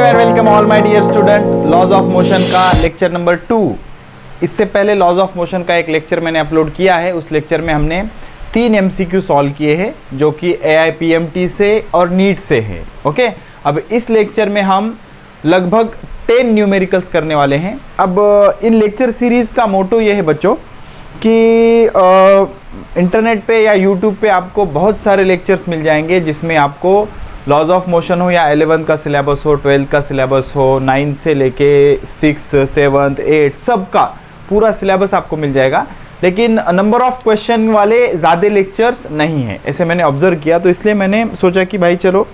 And welcome all my dear student. Laws of motion का lecture number 2। इससे पहले laws of motion का एक लेक्चर मैंने अपलोड किया है। उस लेक्चर में हमने 3 MCQ सॉल्व किए हैं जो कि AIPMT से और नीट से है। ओके, अब इस लेक्चर में हम लगभग 10 न्यूमेरिकल्स करने वाले हैं। अब इन लेक्चर सीरीज़ का मोटो ये है बच्चों कि इंटरनेट पे या यूट्यूब पे आपको बहुत सारे लेक्चर्स मिल जाएंगे जिसमें आपको लॉज ऑफ मोशन हो या 11th का सिलेबस हो, 12th का सिलेबस हो, 9th से लेके 6th 7th 8th सब का पूरा सिलेबस आपको मिल जाएगा। लेकिन नंबर ऑफ क्वेश्चन वाले ज़्यादा लेक्चर्स नहीं है, ऐसे मैंने ऑब्जर्व किया। तो इसलिए मैंने सोचा कि भाई चलो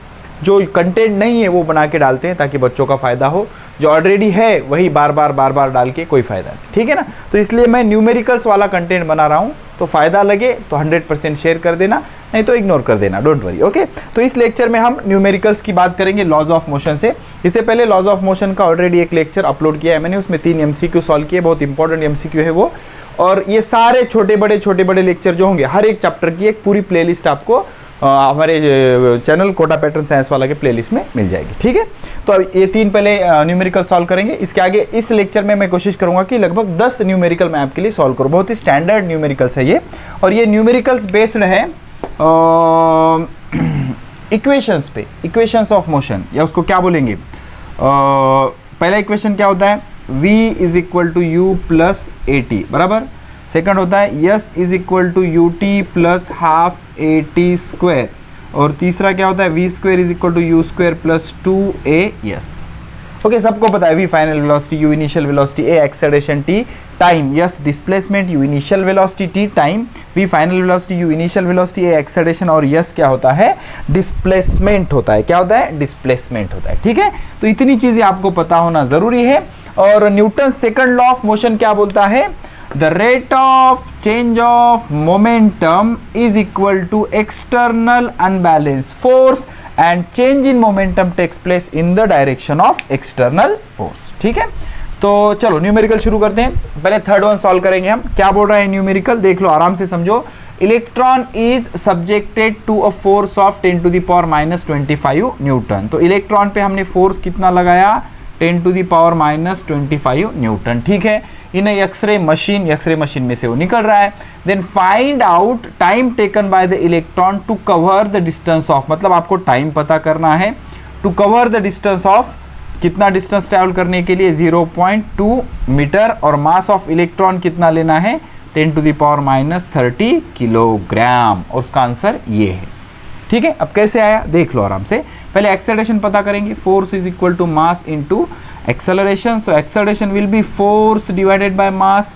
जो कंटेंट नहीं है वो बना के डालते हैं ताकि बच्चों का फ़ायदा हो। जो ऑलरेडी है वही बार बार डाल के कोई फ़ायदा नहीं, ठीक है ना। तो इसलिए मैं न्यूमेरिकल्स वाला कंटेंट बना रहा हूँ। तो फ़ायदा लगे तो 100% शेयर कर देना, नहीं तो इग्नोर कर देना, डोंट वरी। ओके, तो इस लेक्चर में हम न्यूमेरिकल्स की बात करेंगे लॉज ऑफ मोशन से। इससे पहले लॉज ऑफ मोशन का ऑलरेडी एक लेक्चर अपलोड किया है मैंने, उसमें 3 MCQ सॉल्व किए, बहुत इंपॉर्टेंट MCQ है वो। और ये सारे छोटे बड़े लेक्चर जो होंगे हर एक चैप्टर की एक पूरी प्लेलिस्ट आपको हमारे चैनल कोटा पैटर्न साइंस वाला के प्लेलिस्ट में मिल जाएगी, ठीक है। तो अब ये 3 पहले न्यूमेरिकल सॉल्व करेंगे। इसके आगे इस लेक्चर में मैं कोशिश करूंगा कि लगभग 10 न्यूमेरिकल मैं आपके लिए सॉल्व करूँ। बहुत ही स्टैंडर्ड न्यूमेरिकल्स है ये, और ये न्यूमेरिकल्स बेस्ड है इक्वेशंस पे, इक्वेशंस ऑफ मोशन, या उसको क्या बोलेंगे। पहला इक्वेशन क्या होता है, v is equal to u plus a t बराबर। सेकंड होता है s is equal to u t plus half a t square. और तीसरा क्या होता है, v square is equal to u square plus 2a। Okay, सबको पता है, v final velocity, u initial velocity, a acceleration, t time, s displacement, u initial velocity, t time, v final velocity, u initial velocity, a acceleration, और yes क्या होता है, displacement होता है। क्या होता है, डिस्प्लेसमेंट होता है, ठीक है। तो इतनी चीज़ें आपको पता होना ज़रूरी है। और Newton second law of motion क्या बोलता है, the rate of change of momentum is equal to external unbalanced force and change in momentum takes place in the direction of external force, ठीक है। तो चलो न्यूमेरिकल शुरू करते हैं। पहले थर्ड वन सॉल्व करेंगे हम। क्या बोल रहा है न्यूमेरिकल, देख लो आराम से समझो। Electron is subjected to a force of 10 to the power minus 25 newton. तो इलेक्ट्रॉन पे हमने फोर्स कितना लगाया, 10 to the power minus 25 newton, ठीक है। इन एक्सरे मशीन में से वो निकल रहा है। Then find out time taken by the electron to cover the distance of, मतलब आपको टाइम पता करना है to cover the distance of, कितना डिस्टेंस ट्रैवल करने के लिए 0.2 मीटर, और मास ऑफ इलेक्ट्रॉन कितना लेना है, 10 to the power minus 30 kilogram. और उसका आंसर ये है, ठीक है। अब कैसे आया देख लो आराम से। पहले एक्सेलरेशन पता करेंगे, force is equal to mass into acceleration. So acceleration will be force divided by mass.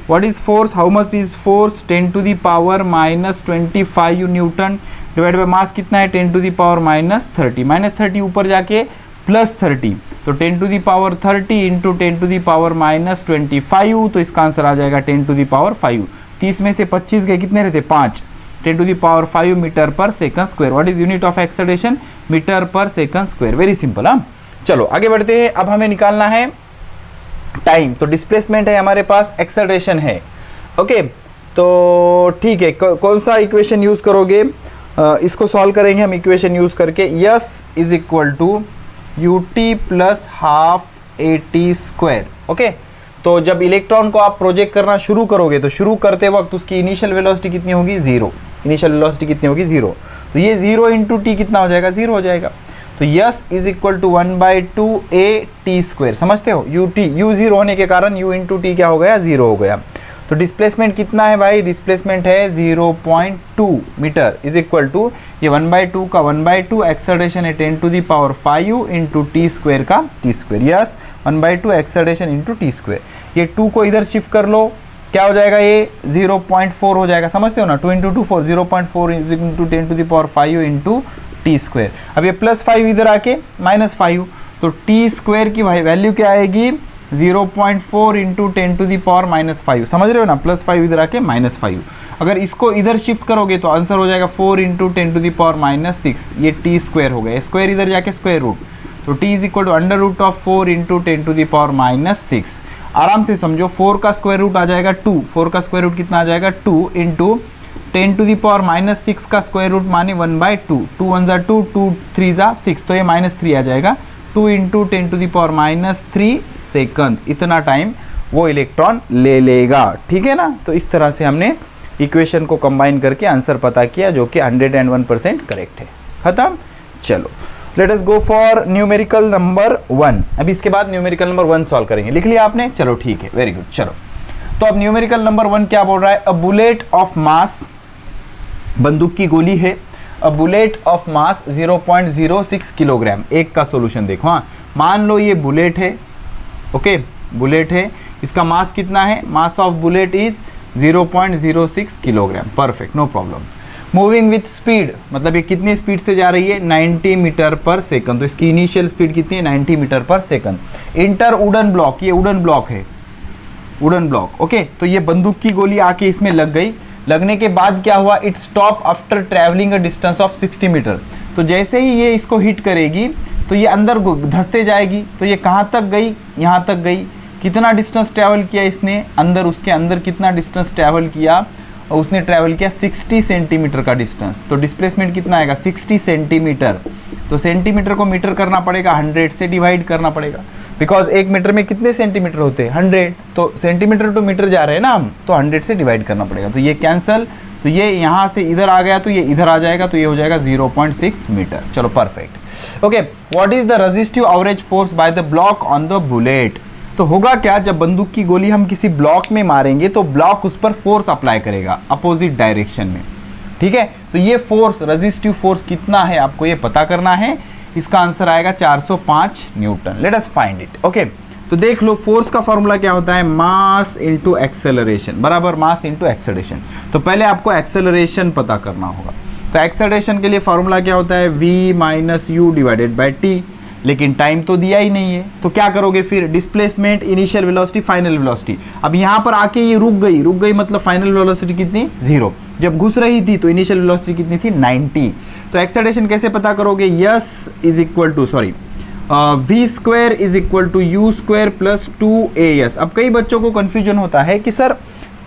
What is force, how much is force, 10 to the power minus 25 newton divide by mass कितना है, 10 to the power minus 30। Minus 30 ऊपर जाके plus 30, तो 10 to the power 30 into 10 to the power minus 25। तो इसका answer आ जाएगा 10 to the power 5। 30 में से 25 गए, कितने रहते, 5। 10 to the power 5 metre per second square. What is unit of acceleration, metre per second square. Very simple. हाँ, चलो आगे बढ़ते हैं। अब हमें निकालना है टाइम। तो डिस्प्लेसमेंट है हमारे पास, एक्सेलरेशन है। ओके, तो ठीक है, कौन सा इक्वेशन यूज करोगे, इसको सॉल्व करेंगे हम इक्वेशन यूज करके। S is equal to u t plus half a t square. Okay, तो जब इलेक्ट्रॉन को आप प्रोजेक्ट करना शुरू करोगे तो शुरू करते वक्त उसकी इनिशियल वेलोसिटी कितनी होगी, 0। इनिशियल वेलोसिटी कितनी होगी, 0। तो ये 0 इंटू टी कितना हो जाएगा, 0 हो जाएगा। तो s is equal to 1/2 a t square. समझते हो, यू टी, यू 0 होने के कारण यू इंटू टी क्या हो गया, 0 हो गया। तो डिस्प्लेसमेंट कितना है भाई, डिस्प्लेसमेंट है 0.2 मीटर इज इक्वल टू ये 1/2 का 1/2, एक्सेलरेशन है 10 to the power 5 into T square का T square. Yes 1/2 acceleration into T square. ये 2 को इधर शिफ्ट कर लो, क्या हो जाएगा, ये 0.4 हो जाएगा। समझते हो ना, 2 into 2 4, 0.4 is equal to 10 to the power 5 into T square. अब ये प्लस 5 इधर आके माइनस 5, तो टी स्क्वायर की वैल्यू क्या आएगी, 0.4 into 10 to the power minus 5। समझ रहे हो ना, प्लस 5 इधर आके माइनस 5। अगर इसको इधर शिफ्ट करोगे तो आंसर हो जाएगा 4 into 10 to the power minus 6। ये टी स्क्वायर हो गया, स्क्वायर इधर जाके स्क्वायर रूट, तो t is equal to under root of 4 into 10 to the power minus 6। आराम से समझो, 4 का स्क्वायर रूट आ जाएगा 2। 4 का स्क्वायर रूट कितना आ जाएगा, 2 into 10 to the power minus 6 का स्क्वायर रूट माने 1/2। 2 1 जा 2, 2 3 जा 6, तो ये -3 आ जाएगा। 2 इंटू 10⁻³ सेकंड, इतना टाइम वो इलेक्ट्रॉन ले लेगा। ठीक है ना, तो इस तरह से हमने इक्वेशन को कंबाइन करके आंसर पता किया जो कि 101% करेक्ट है। खत्म। चलो let us go for numerical number 1। अभी इसके बाद न्यूमेरिकल नंबर 1 सॉल्व करेंगे। लिख लिया आपने? चलो ठीक है, वेरी गुड। चलो तो अब न्यूमेरिकल नंबर 1 क्या बोल रहा है? अ बुलेट ऑफ मास, बंदूक की गोली है, a bullet of mass 0.06 kilogram. एक का सोल्यूशन देखो। हाँ, मान लो ये बुलेट है, ओके, बुलेट है, इसका मास कितना है? Mass of bullet is 0.06 kilogram. Perfect, no problem. Moving with speed, मतलब ये कितनी स्पीड से जा रही है? 90 मीटर पर सेकंड। तो इसकी इनिशियल स्पीड कितनी है? 90 metre per second. Inter wooden block, ये वुडन ब्लॉक है, वुडन ब्लॉक, ओके। तो ये बंदूक की गोली आके इसमें लग गई। लगने के बाद क्या हुआ? It stop after travelling a distance of 60 metre. तो जैसे ही ये इसको हिट करेगी तो ये अंदर धंसते जाएगी। तो ये कहाँ तक गई? यहाँ तक गई। कितना डिस्टेंस ट्रैवल किया इसने अंदर? उसके अंदर कितना डिस्टेंस ट्रैवल किया? और उसने ट्रैवल किया 60 सेंटीमीटर का डिस्टेंस। तो डिस्प्लेसमेंट कितना आएगा? 60 सेंटीमीटर। तो सेंटीमीटर को मीटर करना पड़ेगा, 100 से डिवाइड करना पड़ेगा, बिकॉज 1 मीटर में कितने सेंटीमीटर होते हैं? 100। तो सेंटीमीटर टू मीटर जा रहे हैं ना हम, तो 100 से डिवाइड करना पड़ेगा। तो ये कैंसल, तो ये यहाँ से इधर आ गया, तो ये इधर आ जाएगा, तो ये हो जाएगा 0.6 मीटर। चलो perfect. Okay, what is the resistive average force by the block on the bullet? तो होगा क्या, जब बंदूक की गोली हम किसी ब्लॉक में मारेंगे तो ब्लॉक उस पर फोर्स अप्लाई करेगा अपोजिट डायरेक्शन में। ठीक है, तो ये फोर्स, रेजिस्टिव फोर्स कितना है आपको ये पता करना है। इसका आंसर आएगा 405 Newton. Let us find it. Okay, तो देख लो फोर्स का फॉर्मूला क्या होता है? मास इंटू एक्सेलरेशन बराबर मास इंटू एक्सेलरेशन। तो पहले आपको एक्सेलरेशन पता करना होगा। तो एक्सेलरेशन के लिए फॉर्मूला क्या होता है? v minus you divided by T. लेकिन टाइम तो दिया ही नहीं है, तो क्या करोगे फिर? Displacement, initial velocity, final velocity. अब यहाँ पर आके ये रुक गई मतलब फाइनल वेलोसिटी कितनी? 0। जब घुस रही थी तो इनिशियल वेलोसिटी कितनी थी? 90। तो एक्सेलरेशन कैसे पता करोगे? v square is equal to u square plus 2as। अब कई बच्चों को कंफ्यूजन होता है कि सर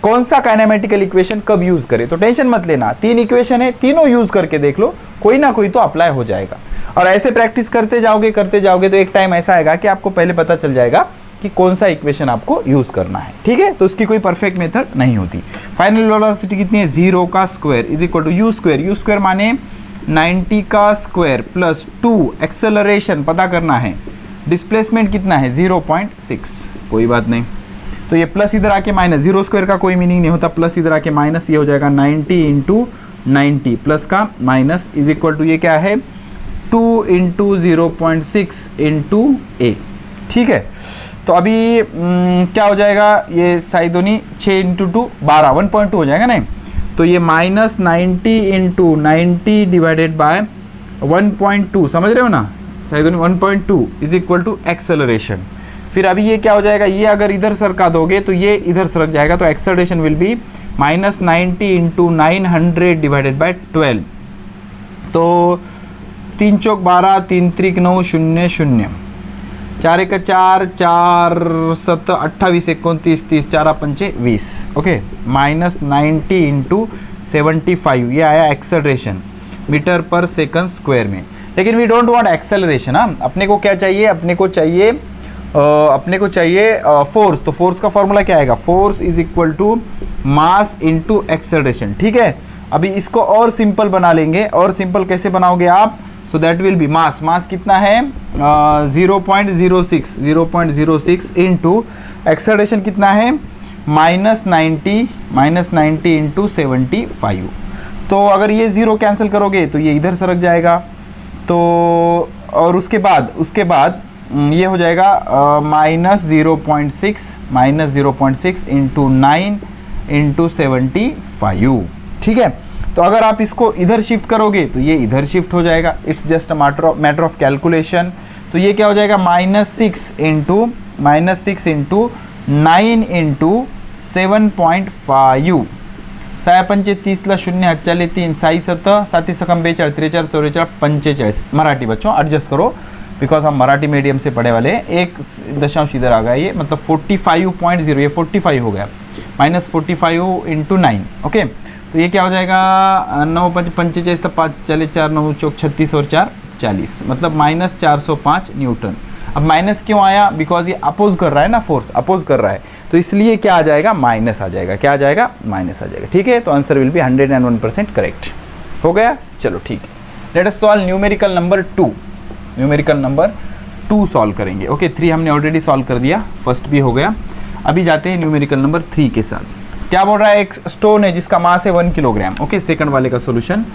कौन सा काइनेमेटिकल इक्वेशन कब यूज करें। तो टेंशन मत लेना, 3 इक्वेशन है, तीनों यूज करके देख लो, कोई ना कोई तो अप्लाई हो जाएगा। और ऐसे प्रैक्टिस करते जाओगे तो एक टाइम ऐसा आएगा कि आपको पहले पता चल जाएगा कि कौन सा इक्वेशन आपको यूज करना है। ठीक है, तो उसकी कोई परफेक्ट मेथड नहीं होती। फाइनल वेलोसिटी कितनी है? 0 का square is equal to u square, u square माने 90 का स्क्वायर प्लस 2। एक्सेलरेशन पता करना है, डिस्प्लेसमेंट कितना है? 0.6। कोई बात नहीं, तो ये प्लस इधर आके माइनस, 0 स्क्वायर का कोई मीनिंग नहीं होता, प्लस इधर आके माइनस, ये हो जाएगा 90 इंटू 90 प्लस का माइनस इज इक्वल टू ये क्या है? 2 इंटू 0.6 इंटू ए। ठीक है, तो अभी क्या हो जाएगा? ये साइदोनी 6 इंटू 2 12, 1.2 हो जाएगा नहीं? तो ये माइनस 90 इंटू 90 डिवाइडेड बाय 1.2, समझ रहे हो ना? साइदोनी 1.2 इज इक्वल टू एक्सेलरेशन। फिर अभी ये क्या हो जाएगा? ये अगर इधर सरका दोगे तो ये इधर सरक जाएगा, तो acceleration will be minus 90 into 900 divided by 12। तो 3 चौक 12, 3 त्रिक 9, 0 0, 4 एक 4, 4 7 28, 29 30, 4 पंचे 20। ओके, माइनस 90 इंटू 75, ये आया acceleration metre per second square में। लेकिन वी डोंट वांट एक्सेलरेशन। हाँ, अपने को क्या चाहिए? अपने को चाहिए फोर्स। तो फोर्स का फॉर्मूला क्या आएगा? Force is equal to mass into acceleration. ठीक है, अभी इसको और सिंपल बना लेंगे। और सिंपल कैसे बनाओगे आप? सो दैट विल बी मास, मास कितना है? 0.06 इंटू एक्सेलरेशन कितना है? Minus 90 into 75। तो अगर ये 0 कैंसिल करोगे तो ये इधर सरक जाएगा। तो और उसके बाद ये हो जाएगा माइनस 0.6 इंटू 9 इंटू 75। ठीक है, तो अगर आप इसको इधर शिफ्ट करोगे तो ये इधर शिफ्ट हो जाएगा। It's just a matter of calculation. तो ये क्या हो जाएगा? -6 इंटू 9 इंटू 7.5। 6 पंचे 30 ला 0 हातच्याले 3 6 7 7 सकम 42 43 44 45। मराठी बच्चों एडजस्ट करो, बिकॉज हम मराठी मीडियम से पढ़े वाले। एक दशांश इधर आ गया, ये मतलब 45.0, ये 45 हो गया। -45 इंटू 9। ओके, तो ये क्या हो जाएगा? 9 5 45 तो 5 चले 4 9 चौक 36 और 4 40, मतलब -405 न्यूटन। अब माइनस क्यों आया? बिकॉज ये अपोज कर रहा है ना, फोर्स अपोज कर रहा है, तो इसलिए क्या आ जाएगा? माइनस आ जाएगा। क्या आ जाएगा? माइनस आ जाएगा। ठीक है, तो आंसर विल बी 101% करेक्ट। हो गया? चलो ठीक है, let us solve numerical number 2। Numerical number 2 solve करेंगे। ओके, 3 हमने ऑलरेडी सॉल्व कर दिया, फर्स्ट भी हो गया। अभी जाते हैं न्यूमेरिकल नंबर 3 के साथ। क्या बोल रहा है? एक स्टोन है जिसका मास है 1 किलोग्राम। ओके, सेकंड वाले का सॉल्यूशन।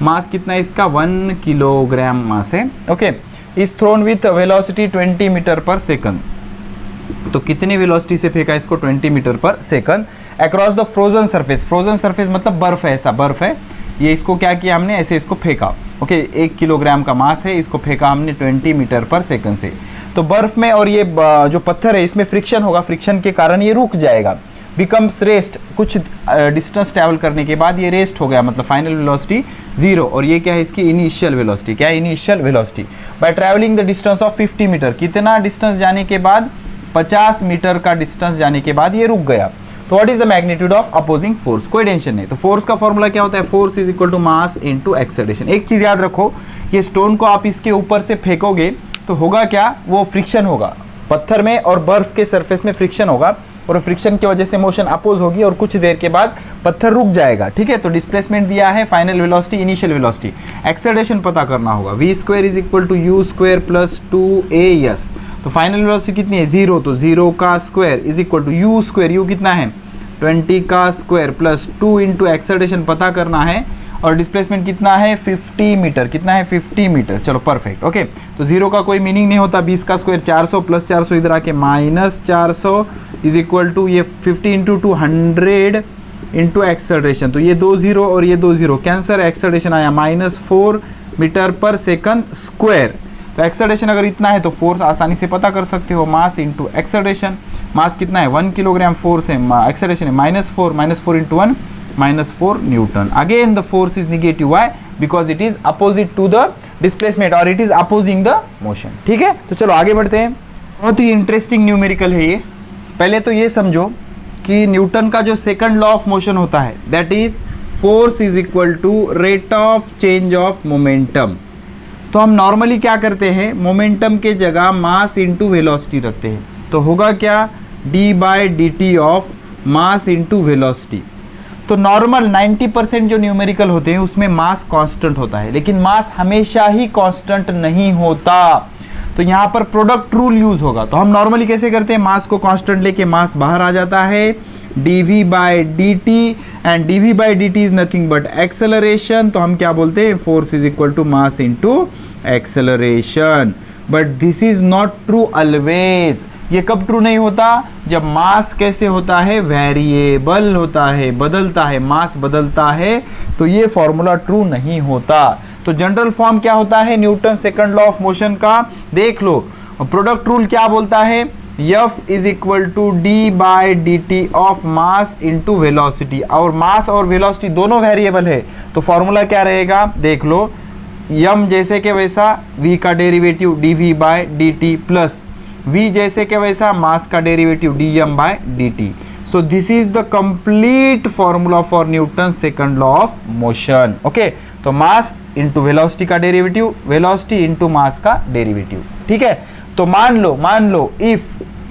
मास कितना है इसका? 1 किलोग्राम मास है। Okay, is thrown with velocity 20 metre per second. तो कितनी वेलोसिटी से फेंका इसको? 20 metre per second across the frozen surface. Frozen surface मतलब बर्फ है, ऐसा बर्फ है। ये इसको क्या किया हमने? ऐसे इसको फेंका। ओके, 1 किलोग्राम का मास है, इसको फेंका हमने 20 मीटर पर सेकंड से। तो बर्फ में और ये जो पत्थर है इसमें फ्रिक्शन होगा, फ्रिक्शन के कारण ये रुक जाएगा, बिकम्स रेस्ट। कुछ डिस्टेंस ट्रैवल करने के बाद ये रेस्ट हो गया, मतलब फाइनल वेलोसिटी 0। और ये क्या है? इसकी इनिशियल वेलोसिटी। क्या है? Initial velocity. By travelling the distance of 50 metre. कितना डिस्टेंस जाने के बाद? 50 मीटर का डिस्टेंस जाने के बाद ये रुक गया। तो what is the magnitude of opposing force? कोई टेंशन नहीं। तो फोर्स का फॉर्मूला क्या होता है? Force is equal to mass into acceleration. एक चीज याद रखो, ये स्टोन को आप इसके ऊपर से फेंकोगे तो होगा क्या? वो फ्रिक्शन होगा, पत्थर में और बर्फ के सरफेस में फ्रिक्शन होगा, और फ्रिक्शन की वजह से मोशन अपोज होगी और कुछ देर के बाद पत्थर रुक जाएगा। ठीक है, तो डिस्प्लेसमेंट दिया है, final velocity, initial velocity, acceleration पता करना होगा। v² is equal to u² plus 2as। तो फाइनल वेलोसिटी कितनी है? 0। तो 0 का square is equal to u², u कितना है? 20 का स्क्वायर प्लस 2 इंटू एक्सेलरेशन पता करना है, और डिस्प्लेसमेंट कितना है? 50 मीटर। कितना है? 50 मीटर। चलो परफेक्ट। ओके, तो 0 का कोई मीनिंग नहीं होता। 20 का स्क्वायर 400 प्लस 400 इधर आके -400 इज इक्वल टू ये 50 इंटू 200 इंटू एक्सेलरेशन। तो ये 2 0 और ये 2 0 कैंसर, एक्सेलरेशन आया -4 मीटर पर सेकंड स्क्वायर। तो एक्सेलरेशन अगर इतना है तो फोर्स आसानी से पता कर सकते हो, मास इंटू एक्सेलरेशन। मास कितना है? 1 किलोग्राम, फोर्स है, एक्सेलरेशन है -4 into 1 -4 newton. Again the force is negative. Why? Because it is opposite to the displacement और it is opposing the motion. ठीक है, तो चलो आगे बढ़ते हैं। बहुत ही इंटरेस्टिंग न्यूमेरिकल है ये। पहले तो ये समझो कि न्यूटन का जो सेकंड लॉ ऑफ मोशन होता है, that is force is equal to rate of change of momentum. तो हम नॉर्मली क्या करते हैं? मोमेंटम के जगह मास इंटू वेलोसिटी रखते हैं। तो होगा क्या? d/dt of mass into velocity. तो नॉर्मल 90% जो न्यूमेरिकल होते हैं उसमें मास कांस्टेंट होता है, लेकिन मास हमेशा ही कांस्टेंट नहीं होता। तो यहाँ पर प्रोडक्ट रूल यूज होगा। तो हम नॉर्मली कैसे करते हैं? मास को कांस्टेंट लेके मास बाहर आ जाता है, dv/dt, and dv/dt is nothing but acceleration. तो हम क्या बोलते हैं? Force is equal to mass into acceleration. But this is not true always. ये कब ट्रू नहीं होता? जब मास कैसे होता है? वेरिएबल होता है, बदलता है, मास बदलता है, तो ये फॉर्मूला ट्रू नहीं होता। तो जनरल फॉर्म क्या होता है Newton second law of motion का? देख लो, प्रोडक्ट रूल क्या बोलता है? F is equal to d/dt of mass into velocity. और मास और वेलोसिटी दोनों वेरिएबल है, तो फॉर्मूला क्या रहेगा? देख लो, m जैसे के वैसा v का डेरिवेटिव dv/dt प्लस v जैसे के वैसा मास का derivative dm/dt। So this is the complete formula for Newton second law of motion. Okay, तो मास इंटू वेलोसिटी का डेरिवेटिव, वेलोसिटी इंटू मास का डेरिवेटिव। ठीक है, तो मान लो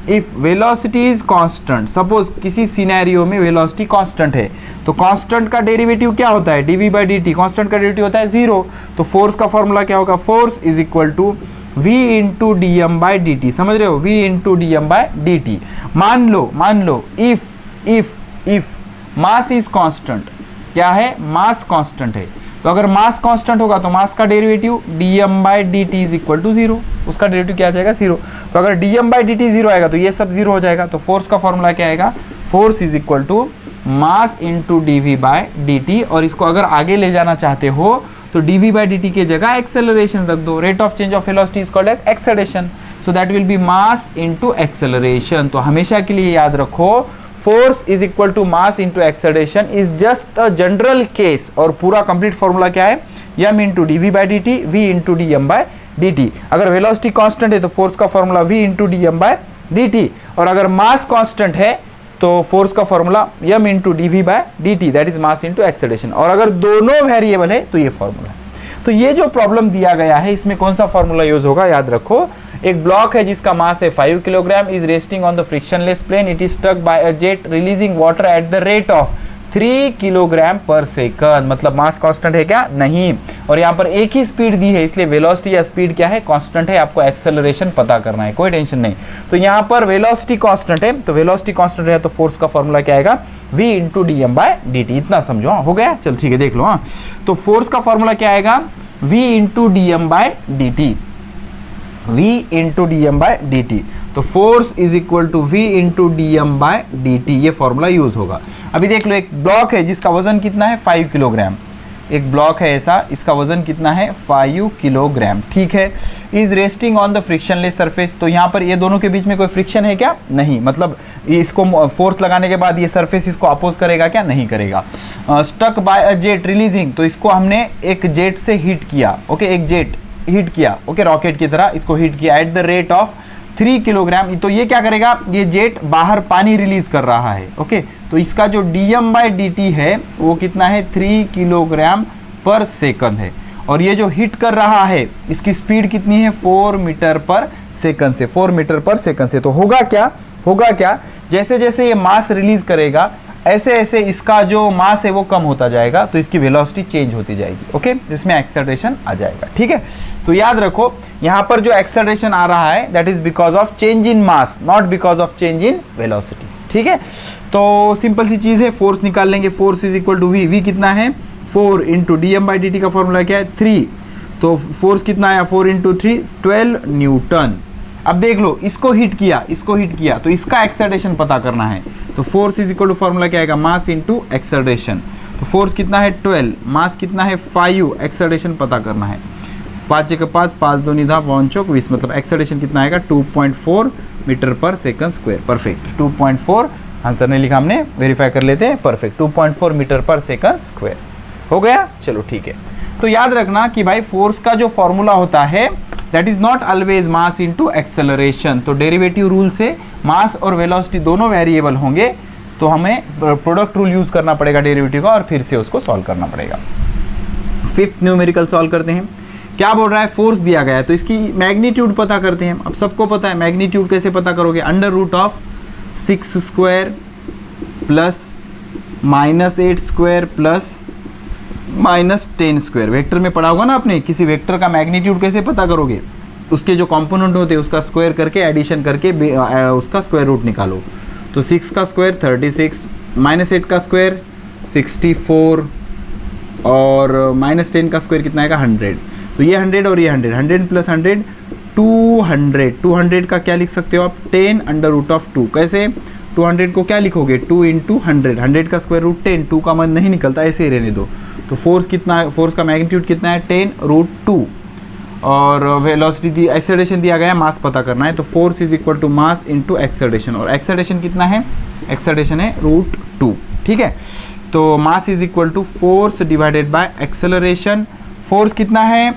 if velocity is constant, suppose किसी सिनेरियो में वेलोसिटी कांस्टेंट है, तो कांस्टेंट का डेरिवेटिव क्या होता है? dv/dt। कांस्टेंट का डेरिवेटिव होता है 0। तो फोर्स का फॉर्मूला क्या होगा? Force is equal to v into dm/dt। समझ रहे हो? v into dm/dt। मान लो इफ मास इज कांस्टेंट। क्या है? मास कांस्टेंट है। तो अगर मास कांस्टेंट होगा तो मास का derivative dm/dt is equal to 0। उसका डेरिवेटिव क्या आ जाएगा? 0। तो अगर dm/dt 0 आएगा तो ये सब 0 हो जाएगा। तो फोर्स का फॉर्मूला क्या आएगा? Force is equal to mass into dv/dt। और इसको अगर आगे ले जाना चाहते हो तो dv/dt के जगह एक्सेलरेशन रख दो। Rate of change of velocity is called as acceleration, so that will be mass into acceleration. तो हमेशा के लिए याद रखो, force is equal to mass into acceleration is just a general case. और पूरा कंप्लीट फॉर्मूला क्या है? m into dv/dt, v into dm/dt। अगर वेलोसिटी कांस्टेंट है तो फोर्स का फॉर्मूला v इंटू dm/dt, और अगर मास कांस्टेंट है तो फोर्स का formula m into dv/dt, that is mass into acceleration. और अगर दोनों वेरिएबल है तो ये फॉर्मूला है। तो ये जो प्रॉब्लम दिया गया है इसमें कौन सा फॉर्मूला यूज होगा, याद रखो। एक ब्लॉक है जिसका मास है 5 kilogram, is resting on the frictionless plane, it is stuck by a jet releasing water at the rate of 3 kilogram per second. मतलब मास कांस्टेंट है क्या, नहीं। और यहाँ पर एक ही स्पीड दी है इसलिए वेलोसिटी या स्पीड क्या है, कांस्टेंट है। आपको एक्सेलरेशन पता करना है, कोई टेंशन नहीं। तो यहाँ पर वेलोसिटी कांस्टेंट है, तो वेलोसिटी कांस्टेंट है तो फोर्स का फॉर्मूला क्या आएगा, v into D M by D t. इतना समझो, हो गया, चलो ठीक है, देख लो। हाँ, तो फोर्स का फॉर्मूला क्या आएगा, v into D M by D T, v into D M by D T. तो force is equal to v into D M by D T, ये फॉर्मूला यूज होगा। अभी देख लो, एक ब्लॉक है जिसका वजन कितना है 5 किलोग्राम, एक ब्लॉक है ऐसा, इसका वजन कितना है 5 किलोग्राम, ठीक है। Is resting on the frictionless surface, तो यहाँ पर ये दोनों के बीच में कोई फ्रिक्शन है क्या, नहीं। मतलब इसको फोर्स लगाने के बाद ये सरफेस इसको अपोज करेगा क्या, नहीं करेगा। Stuck by a jet releasing, तो इसको हमने एक जेट से हीट किया, ओके, एक जेट हीट किया, ओके, रॉकेट की तरह इसको हीट किया eight the rate of 3 kilogram. तो ये क्या करेगा, ये जेट बाहर पानी रिलीज कर रहा है, ओके। तो इसका जो dm बाई dt है वो कितना है, 3 किलोग्राम पर सेकंड है। और ये जो हिट कर रहा है इसकी स्पीड कितनी है, 4 मीटर पर सेकंड से, 4 मीटर पर सेकंड से। तो होगा क्या, जैसे जैसे ये मास रिलीज करेगा ऐसे ऐसे इसका जो मास है वो कम होता जाएगा, तो इसकी वेलोसिटी चेंज होती जाएगी, ओके, इसमें एक्सेलरेशन आ जाएगा, ठीक है। तो याद रखो यहाँ पर जो एक्सेलरेशन आ रहा है that is because of change in mass, not because of change in velocity, ठीक है। तो सिंपल सी चीज है, फोर्स निकाल लेंगे, force is equal to v कितना है 4 into D m by d t का फॉर्मूला क्या है 3, तो फोर्स कितना आया 4 इंटू 3 12 न्यूटन। अब देख लो, इसको हिट किया तो इसका एक्सेलरेशन पता करना है, तो force is equal to formula क्या आएगा, मास इंटू एक्सेलरेशन। तो फोर्स कितना है 12, मास कितना है 5, एक्सेलरेशन पता करना है। 5 जगह 5, 5 2 10 5 चौक 20, मतलब एक्सेलरेशन कितना आएगा 2.4 metre per second square, perfect. 2.4 answer नहीं लिखा हमने, वेरीफाई कर लेते हैं, perfect, 2.4 metre per second square हो गया, चलो ठीक है। तो याद रखना कि भाई फोर्स का जो फॉर्मूला होता है that is not always mass into acceleration. तो डेरिवेटिव रूल से मास और वेलोसिटी दोनों वेरिएबल होंगे, तो हमें प्रोडक्ट रूल यूज करना पड़ेगा डेरिवेटिव का और फिर से उसको सॉल्व करना पड़ेगा। 5th न्यूमेरिकल सॉल्व करते हैं। क्या बोल रहा है, फोर्स दिया गया है तो इसकी मैग्नीट्यूड पता करते हैं। अब सबको पता है मैग्नीट्यूड कैसे पता करोगे, under root of 6 square plus -8 square plus -10 square. Vector में पढ़ा होगा ना आपने, किसी वेक्टर का मैग्नीट्यूड कैसे पता करोगे, उसके जो कंपोनेंट होते हैं उसका स्क्वायर करके एडिशन करके उसका स्क्वायर रूट निकालो। तो 6 का स्क्वायर 36, -8 का स्क्वायर 64 और -10 का स्क्वायर कितना आएगा 100। तो ये 100 और ये 100, 100 प्लस 100 200। 200 का क्या लिख सकते हो आप, 10 अंडर रूट ऑफ 2। कैसे, 200 को क्या लिखोगे 2 इंटू 100, 100 का स्क्वायर रूट 10, 2 का मन नहीं निकलता, ऐसे ही रहने दो। तो फोर्स कितना, फोर्स का मैग्नीट्यूड कितना है 10 रूट 2 और वेलोसिटी दी, एक्सेलरेशन दिया गया है, मास पता करना है। तो force is equal to mass into acceleration, और एक्सेलरेशन कितना है, एक्सेलरेशन है रूट 2, ठीक है। तो mass is equal to force divided by acceleration. Force कितना है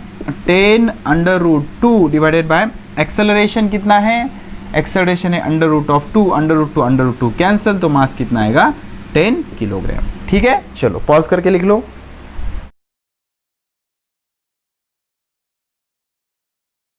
10 under root 2 divided by acceleration कितना है, एक्सेलरेशन है under root of 2, under root 2 under root 2 cancel, तो मास कितना आएगा 10 किलोग्राम, ठीक है। चलो पॉज करके लिख लो।